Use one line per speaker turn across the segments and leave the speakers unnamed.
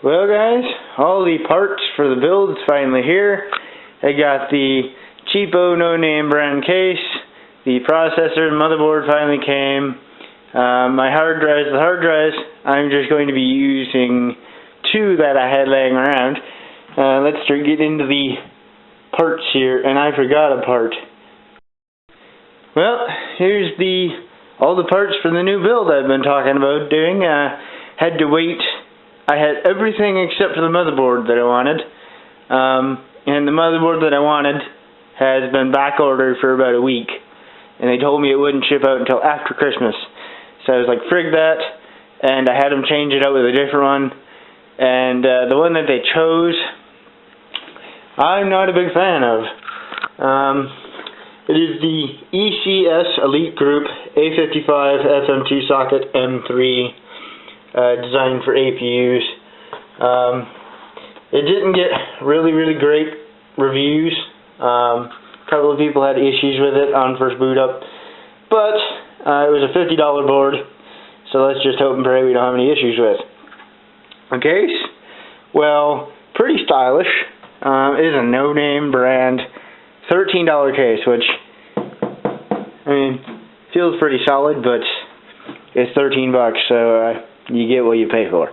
Well guys, all the parts for the build is finally here. I got the cheapo no-name brand case, the processor and motherboard finally came, my hard drives, I'm just going to be using two that I had laying around. Let's get into the parts here, and I forgot a part. Well, here's all the parts for the new build I've been talking about doing. Had to wait. I had everything except for the motherboard that I wanted, and the motherboard that I wanted has been back ordered for about a week, and they told me it wouldn't ship out until after Christmas. So I was like, frig that, and I had them change it out with a different one, and the one that they chose, I'm not a big fan of. It is the ECS Elite Group A55 FM2 socket M3. Designed for APUs. It didn't get really great reviews. A couple of people had issues with it on first boot up, but it was a $50 board, so let's just hope and pray we don't have any issues with. The case, well, pretty stylish. It is a no-name brand, $13 case, which, I mean, feels pretty solid, but it's 13 bucks, so you get what you pay for.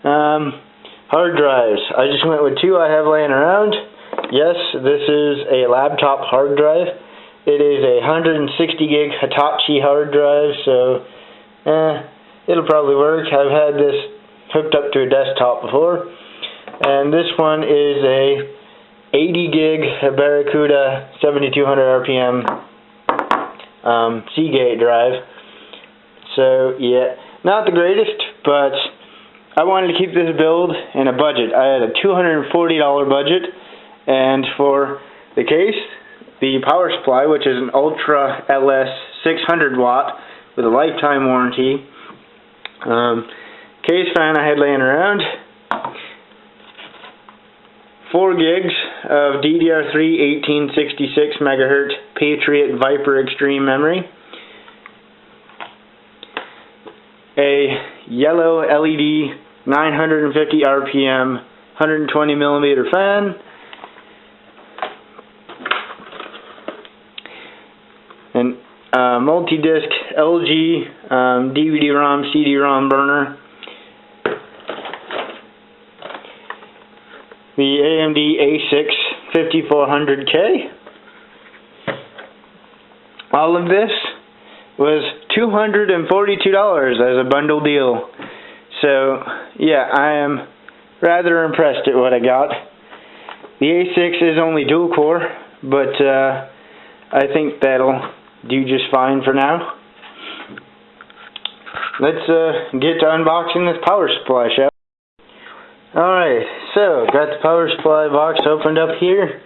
Hard drives. I just went with two I have laying around. Yes, this is a laptop hard drive. It is a 160 gig Hitachi hard drive, so it'll probably work. I've had this hooked up to a desktop before. And this one is a 80 gig Barracuda 7200 RPM Seagate drive. So yeah, not the greatest, but I wanted to keep this build in a budget. I had a $240 budget, and for the case, the power supply, which is an Ultra LS 600 watt with a lifetime warranty, case fan I had laying around, 4 gigs of DDR3 1866 megahertz Patriot Viper Extreme memory, a yellow LED 950 RPM 120 millimeter fan, and multi-disc LG DVD-ROM CD-ROM burner, the AMD A6 5400K. All of this was $242 as a bundle deal. So yeah, I am rather impressed at what I got. The A6 is only dual core, but I think that'll do just fine for now. Let's get to unboxing this power supply, shall we? Alright, so got the power supply box opened up here.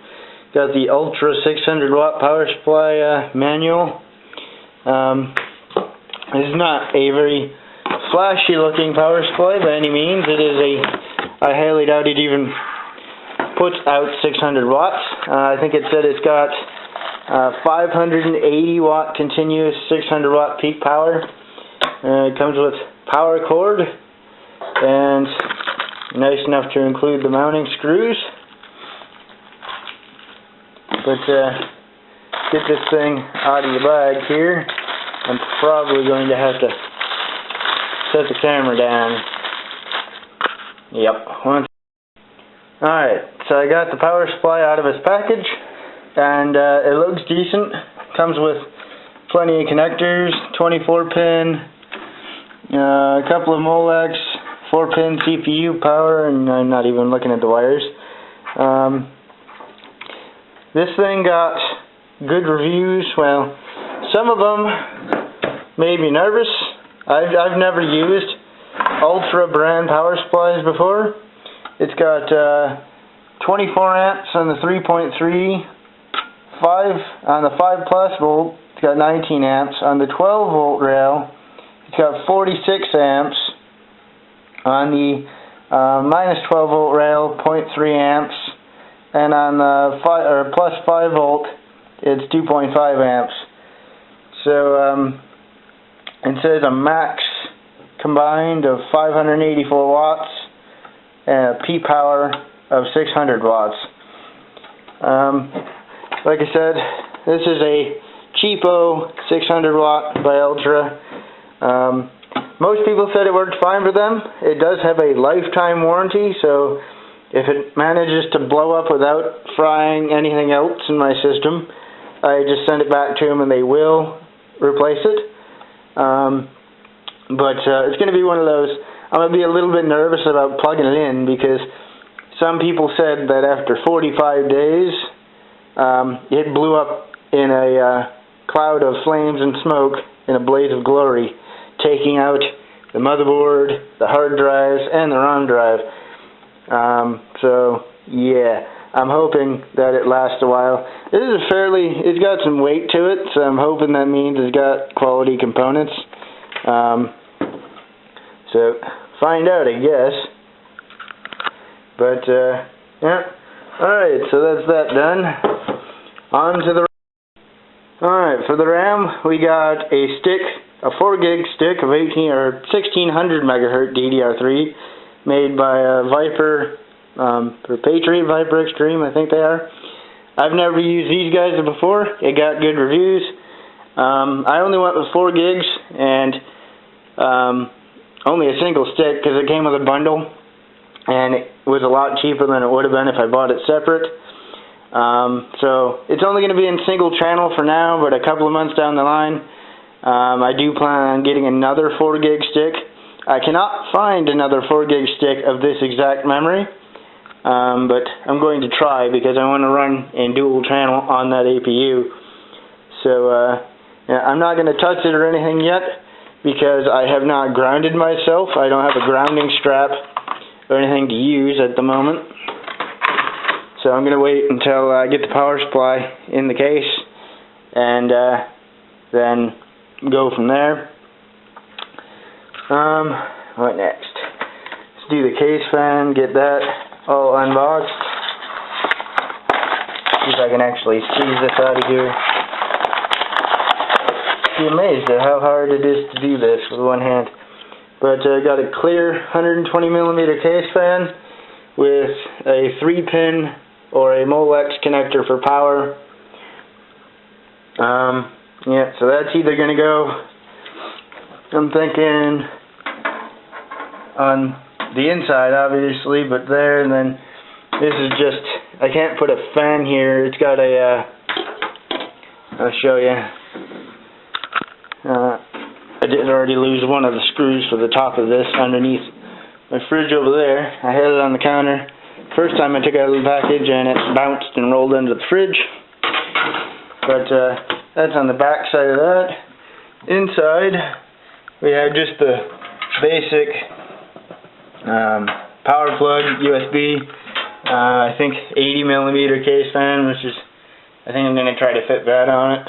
Got the Ultra 600 watt power supply manual. This is not a very flashy looking power supply by any means. It is I highly doubt it even puts out 600 watts. I think it said it's got 580 watt continuous 600 watt peak power. It comes with power cord and nice enough to include the mounting screws. But get this thing out of the bag here. I'm probably going to have to set the camera down. Yep. Alright, so I got the power supply out of its package, and it looks decent. Comes with plenty of connectors, 24 pin, a couple of Molex, 4-pin CPU power, and I'm not even looking at the wires. This thing got good reviews. Well, some of them made me nervous. I've never used Ultra brand power supplies before. It's got 24 amps on the 3.3, 5 on the 5 plus volt. It's got 19 amps on the 12 volt rail. It's got 46 amps on the minus 12 volt rail, 0.3 amps, and on the plus 5 volt, it's 2.5 amps. So it says a max combined of 584 watts and a P-Power of 600 watts. Like I said, this is a cheapo 600 watt by Ultra. Most people said it worked fine for them. It does have a lifetime warranty, so if it manages to blow up without frying anything else in my system, I just send it back to them and they will replace it. But it's going to be one of those. I'm going to be a little bit nervous about plugging it in because some people said that after 45 days it blew up in a cloud of flames and smoke in a blaze of glory, taking out the motherboard, the hard drives, and the ROM drive. So yeah, I'm hoping that it lasts a while. This is it's got some weight to it, so I'm hoping that means it's got quality components. So find out, I guess. But yeah, alright, so that's that done. On to the Alright, for the RAM, we got a stick, a 4 gig stick of 1600 megahertz DDR3, made by Viper, or Patriot Viper Extreme, I think they are. I've never used these guys before. It got good reviews. I only went with 4 gigs and only a single stick because it came with a bundle, and it was a lot cheaper than it would have been if I bought it separate. So it's only going to be in single channel for now, but a couple of months down the line, I do plan on getting another 4 gig stick. I cannot find another 4 gig stick of this exact memory, but I'm going to try because I want to run in dual channel on that APU. So yeah, I'm not going to touch it or anything yet because I have not grounded myself. I don't have a grounding strap or anything to use at the moment. So I'm going to wait until I get the power supply in the case and then go from there. What next? Let's do the case fan, get that all unboxed. See if I can actually squeeze this out of here. Be amazed at how hard it is to do this with one hand. But I got a clear 120mm case fan with a 3-pin or a Molex connector for power. Yeah, so that's either going to go, I'm thinking, on the inside obviously, but there, and then this is just, I can't put a fan here. It's got a, I'll show you. I did already lose one of the screws for the top of this underneath my fridge over there. I had it on the counter. First time I took out of the package and it bounced and rolled into the fridge. But that's on the back side of that. Inside we have just the basic power plug, USB, I think 80mm case fan, which is, I think I'm going to try to fit that on it.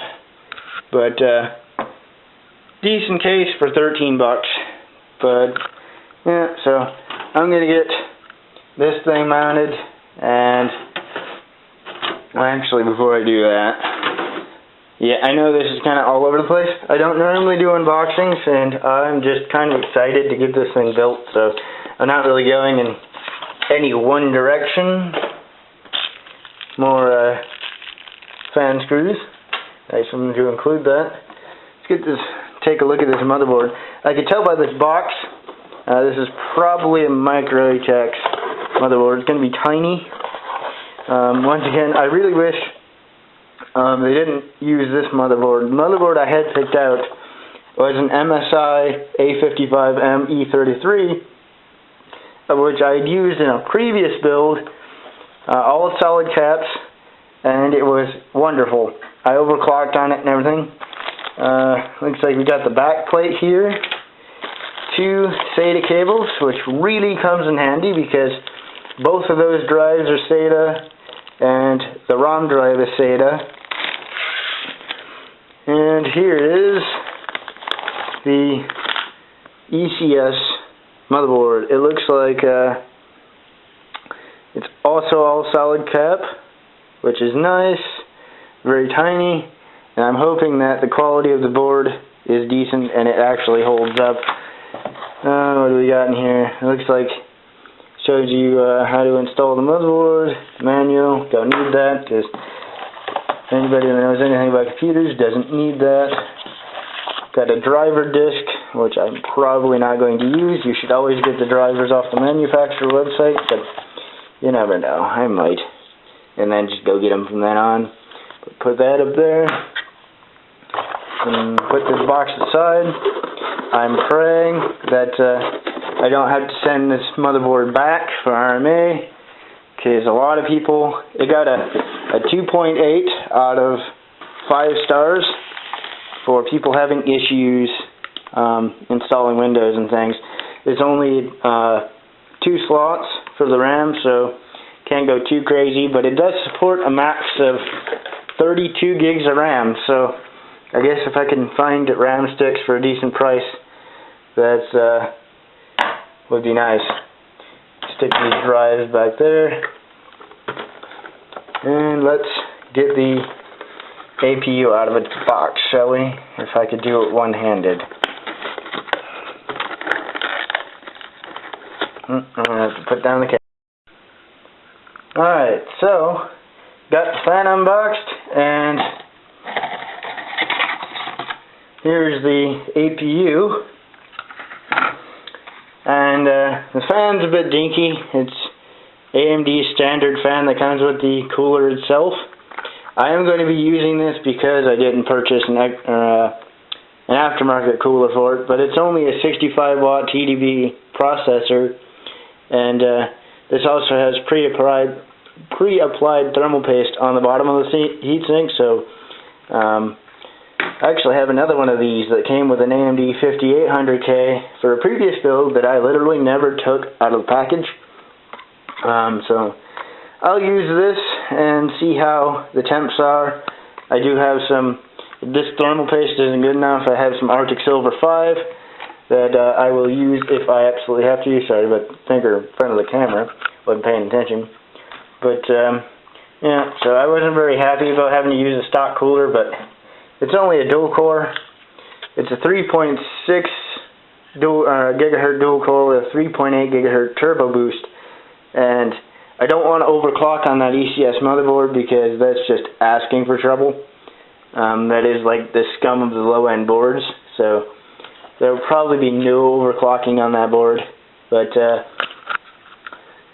But decent case for 13 bucks. But yeah, so I'm going to get this thing mounted, and well, actually before I do that, yeah, I know this is kind of all over the place. I don't normally do unboxings, and I'm just kind of excited to get this thing built, so I'm not really going in any one direction. More fan screws. Nice of them to include that. Let's get this, take a look at this motherboard. I can tell by this box, this is probably a Microtex motherboard. It's going to be tiny. Once again, I really wish they didn't use this motherboard. The motherboard I had picked out was an MSI A55M E33, which I had used in a previous build, all solid caps, and it was wonderful. I overclocked on it and everything. Looks like we got the back plate here, 2 SATA cables, which really comes in handy because both of those drives are SATA, and the ROM drive is SATA. And here is the ECS motherboard. It looks like it's also all solid cap, which is nice, very tiny, and I'm hoping that the quality of the board is decent and it actually holds up. What do we got in here? It looks like Shows you how to install the motherboard, manual, don't need that, because anybody that knows anything about computers doesn't need that. Got a driver disc, which I'm probably not going to use. You should always get the drivers off the manufacturer website, but you never know, I might. And then just go get them from then on. Put that up there, and put this box aside. I'm praying that I don't have to send this motherboard back for RMA, because a lot of people, it got a 2.8 out of 5 stars for people having issues installing Windows and things. There's only 2 slots for the RAM, so can't go too crazy, but it does support a max of 32 gigs of RAM, so I guess if I can find RAM sticks for a decent price, that's would be nice. Stick these drives back there, and let's get the APU out of its box, shall we? If I could do it one-handed. I'm gonna have to put down the camera. Alright, so got the fan unboxed, and here's the APU. And the fan's a bit dinky. It's AMD's standard fan that comes with the cooler itself. I am going to be using this because I didn't purchase an aftermarket cooler for it, but it's only a 65 watt TDP processor, and this also has pre-applied thermal paste on the bottom of the heatsink, so I actually have another one of these that came with an AMD 5800K for a previous build that I literally never took out of the package. So I'll use this and see how the temps are. I do have some, this thermal paste isn't good enough. I have some Arctic Silver 5 that I will use if I absolutely have to. Sorry, but finger in front of the camera, wasn't paying attention. But yeah, so I wasn't very happy about having to use a stock cooler, but it's only a dual core. It's a 3.6 gigahertz dual core with a 3.8 gigahertz turbo boost, and I don't want to overclock on that ECS motherboard because that's just asking for trouble. That is like the scum of the low-end boards, so there will probably be no overclocking on that board. But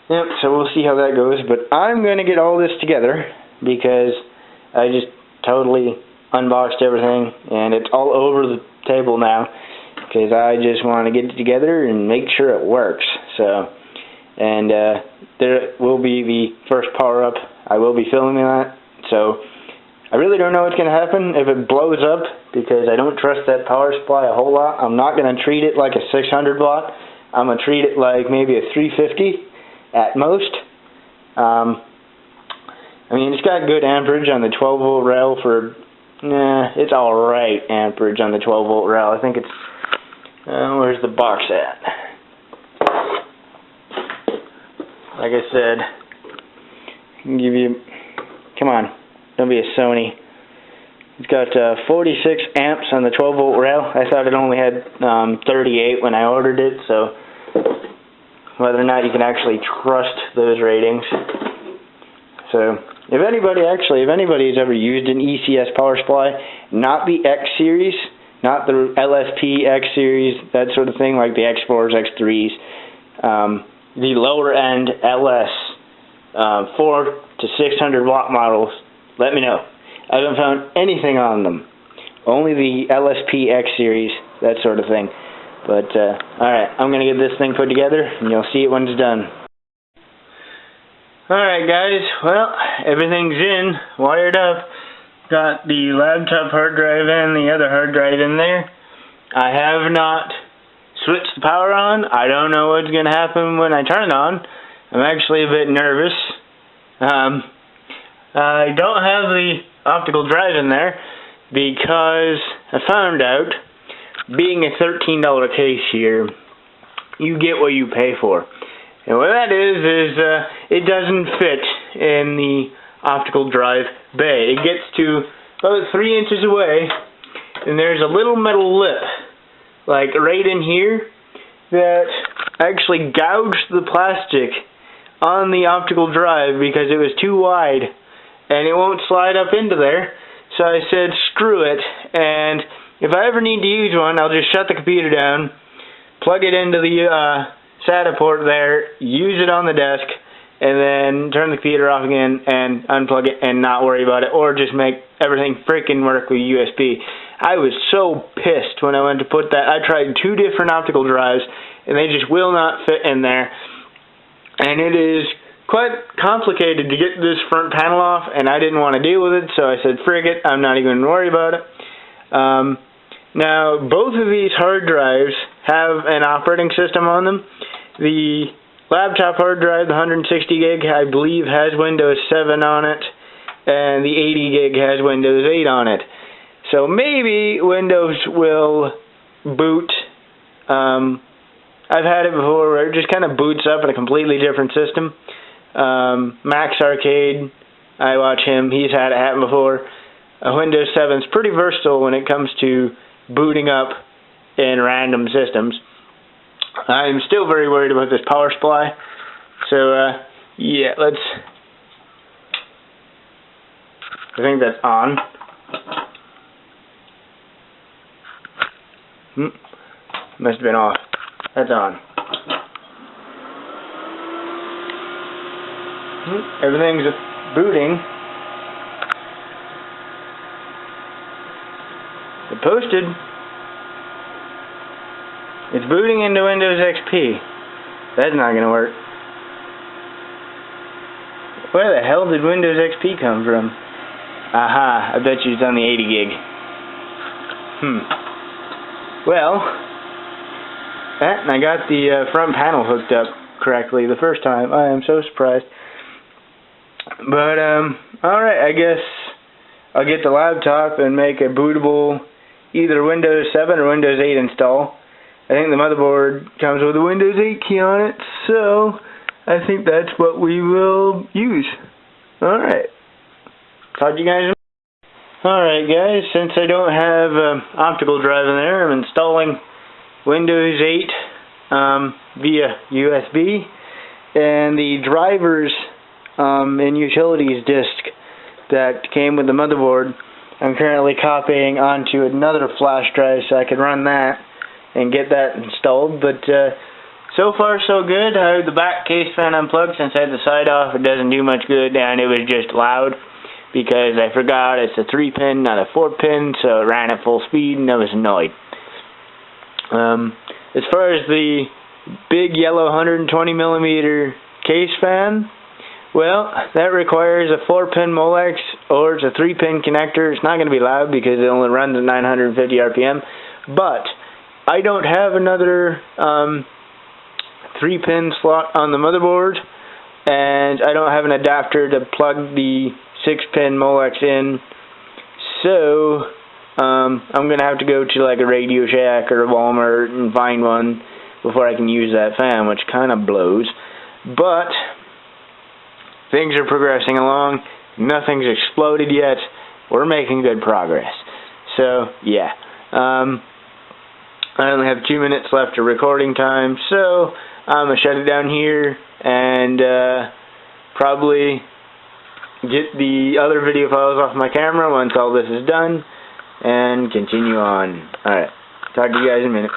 yep, so we'll see how that goes. But I'm going to get all this together because I just totally unboxed everything, and it's all over the table now because I just want to get it together and make sure it works. So, and there will be the first power up. I will be filming that, so I really don't know what's going to happen if it blows up because I don't trust that power supply a whole lot. I'm not going to treat it like a 600 watt. I'm going to treat it like maybe a 350 at most. I mean, it's got good amperage on the 12 volt rail for, it's alright amperage on the 12 volt rail. I think it's, where's the box at? Like I said, I can give you, come on, don't be a Sony. It's got 46 amps on the 12 volt rail. I thought it only had 38 when I ordered it, so whether or not you can actually trust those ratings. So if anybody's ever used an ECS power supply, not the X series, not the LSP X series, that sort of thing, like the X4s, X3s, the lower end LS 400 to 600 watt models, let me know. I haven't found anything on them. Only the LSP X series, that sort of thing. But, alright, I'm going to get this thing put together, and you'll see it when it's done. Alright guys, well, everything's in, wired up. Got the laptop hard drive and the other hard drive in there. I have not switched the power on. I don't know what's going to happen when I turn it on. I'm actually a bit nervous. I don't have the optical drive in there because I found out, being a $13 case here, you get what you pay for. And what that is it doesn't fit in the optical drive bay. It gets to about 3 inches away, and there's a little metal lip, like right in here, that actually gouged the plastic on the optical drive because it was too wide and it won't slide up into there. So I said screw it, and if I ever need to use one, I'll just shut the computer down, plug it into the SATA port there, use it on the desk, and then turn the computer off again and unplug it and not worry about it, or just make everything freaking work with USB. I was so pissed when I went to put that. I tried 2 different optical drives and they just will not fit in there, and it is quite complicated to get this front panel off, and I didn't want to deal with it, so I said frig it, I'm not even going to worry about it. Now both of these hard drives have an operating system on them. The laptop hard drive, the 160 gig, I believe has Windows 7 on it, and the 80 gig has Windows 8 on it. So maybe Windows will boot. I've had it before where it just kind of boots up in a completely different system. Max Arcade, I watch him, he's had it happen before. Windows 7 is pretty versatile when it comes to booting up in random systems. I'm still very worried about this power supply. So, yeah, I think that's on. Must have been off. That's on. Everything's booting. It posted. It's booting into Windows XP. That's not going to work. Where the hell did Windows XP come from? Aha, I bet you it's on the 80 gig. Well, and I got the front panel hooked up correctly the first time. I am so surprised. But, alright, I guess I'll get the laptop and make a bootable either Windows 7 or Windows 8 install. I think the motherboard comes with a Windows 8 key on it, so I think that's what we will use. Alright. Talk to you guys. Alright guys, since I don't have an optical drive in there, I'm installing Windows 8 via USB, and the drivers and utilities disk that came with the motherboard, I'm currently copying onto another flash drive so I can run that and get that installed. But so far so good. I had the back case fan unplugged since I had the side off. It doesn't do much good, and it was just loud because I forgot it's a 3-pin, not a 4-pin, so it ran at full speed and I was annoyed. As far as the big yellow 120mm case fan, well, that requires a 4-pin Molex, or it's a 3-pin connector. It's not going to be loud because it only runs at 950 RPM, but I don't have another 3-pin slot on the motherboard, and I don't have an adapter to plug the 6-pin Molex in, so I'm going to have to go to like a Radio Shack or a Walmart and find one before I can use that fan, which kind of blows. But things are progressing along. Nothing's exploded yet. We're making good progress. So, yeah. I only have 2 minutes left of recording time, so I'm going to shut it down here and probably get the other video files off my camera once all this is done and continue on. Alright. Talk to you guys in a minute.